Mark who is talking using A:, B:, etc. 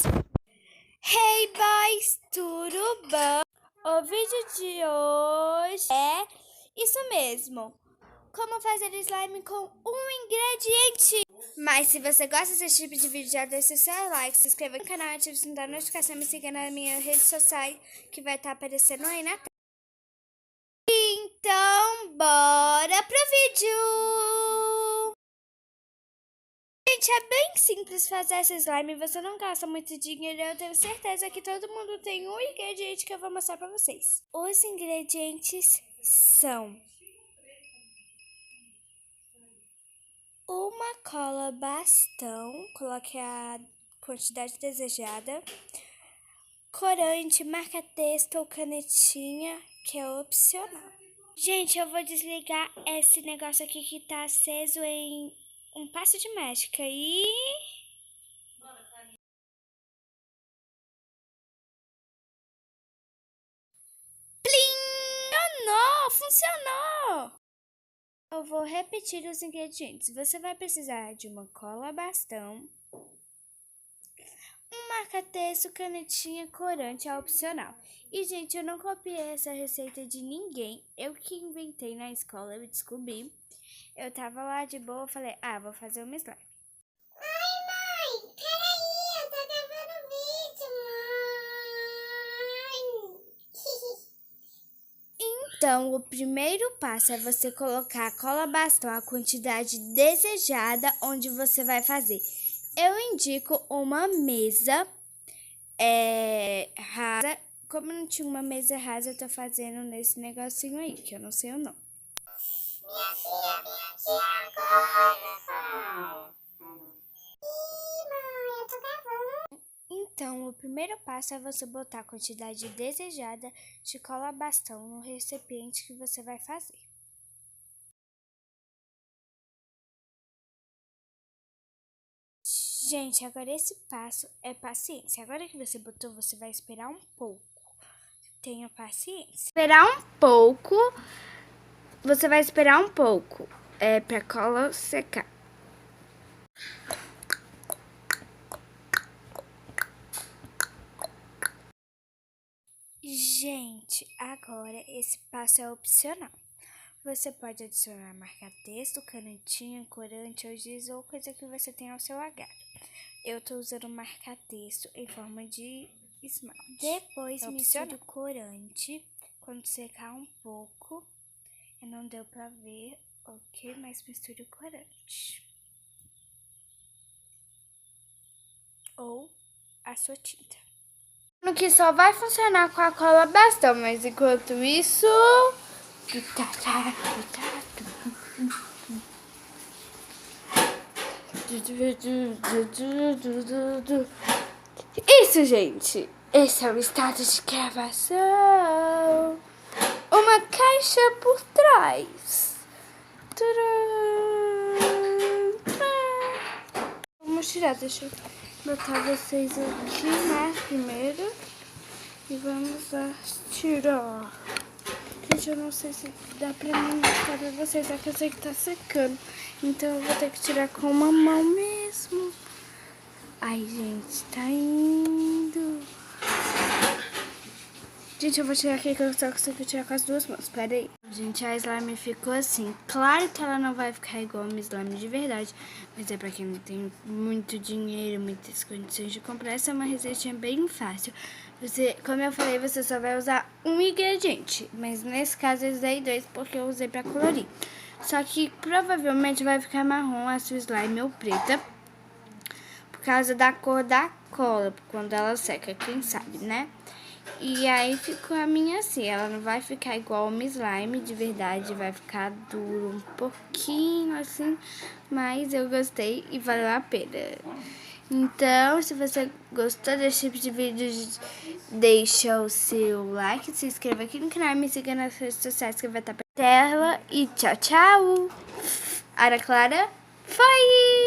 A: Hey boys, tudo bom? O vídeo de hoje é isso mesmo, como fazer slime com um ingrediente. Mas se você gosta desse tipo de vídeo, já deixa seu like, se inscreva no canal, ative o sininho da notificação, me siga nas minhas redes sociais, que vai estar aparecendo aí na tela. Então, bora pro vídeo! Gente, é bem simples fazer esse slime, você não gasta muito dinheiro, eu tenho certeza que todo mundo tem um ingrediente que eu vou mostrar pra vocês. Os ingredientes são uma cola bastão, coloque a quantidade desejada, corante, marca-texto ou canetinha, que é opcional. Gente, eu vou desligar esse negócio aqui que tá aceso em um passo de mágica e... Funcionou! Eu vou repetir os ingredientes. Você vai precisar de uma cola bastão, um marca-texto, canetinha, corante é opcional. E, gente, eu não copiei essa receita de ninguém. Eu que inventei na escola, eu descobri. Eu tava lá de boa, falei, vou fazer uma slime.
B: Ai, mãe, peraí, eu tô gravando vídeo, mãe.
A: Então, o primeiro passo é você colocar a cola bastão, a quantidade desejada, onde você vai fazer. Eu indico uma mesa rasa. Como não tinha uma mesa rasa, eu tô fazendo nesse negocinho aí, que eu não sei o nome.
B: Minha filha vem aqui agora. Ih, mãe, eu tô gravando.
A: Então, o primeiro passo é você botar a quantidade desejada de cola bastão no recipiente que você vai fazer. Gente, agora esse passo é paciência. Agora que você botou, você vai esperar um pouco. Tenha paciência. Esperar um pouco. Você vai esperar um pouco pra cola secar. Gente, agora esse passo é opcional. Você pode adicionar marca-texto, canetinha, corante ou giz ou coisa que você tenha ao seu agrado. Eu tô usando marca-texto em forma de esmalte. Depois misture o corante. Quando secar um pouco, não deu pra ver, ok? Mas misture o corante. Ou a sua tinta. Que só vai funcionar com a cola bastão, mas enquanto isso... Isso, gente. Esse é o estado de gravação. Uma caixa por trás. Vamos tirar, deixa eu botar vocês aqui, né, primeiro. E vamos lá tirar. Gente, eu não sei se dá pra mim mostrar pra vocês, é que eu sei que tá secando. Então eu vou ter que tirar com uma mão mesmo. Ai, gente, tá indo. Gente, eu vou tirar aqui que eu só consigo tirar com as duas mãos. Pera aí. Gente, a slime ficou assim. Claro que ela não vai ficar igual uma slime de verdade. Mas é pra quem não tem muito dinheiro, muitas condições de comprar. Essa é uma receitinha bem fácil. Você, como eu falei, você só vai usar um ingrediente. Mas nesse caso eu usei dois porque eu usei pra colorir. Só que provavelmente vai ficar marrom a sua slime ou preta. Por causa da cor da cola, quando ela seca, quem sabe, né? E aí ficou a minha assim, ela não vai ficar igual uma slime de verdade, vai ficar duro um pouquinho assim, mas eu gostei e valeu a pena. Então, se você gostou desse tipo de vídeo, deixa o seu like, se inscreva aqui no canal e me siga nas redes sociais que vai estar na tela. E tchau, tchau! Ara Clara, foi!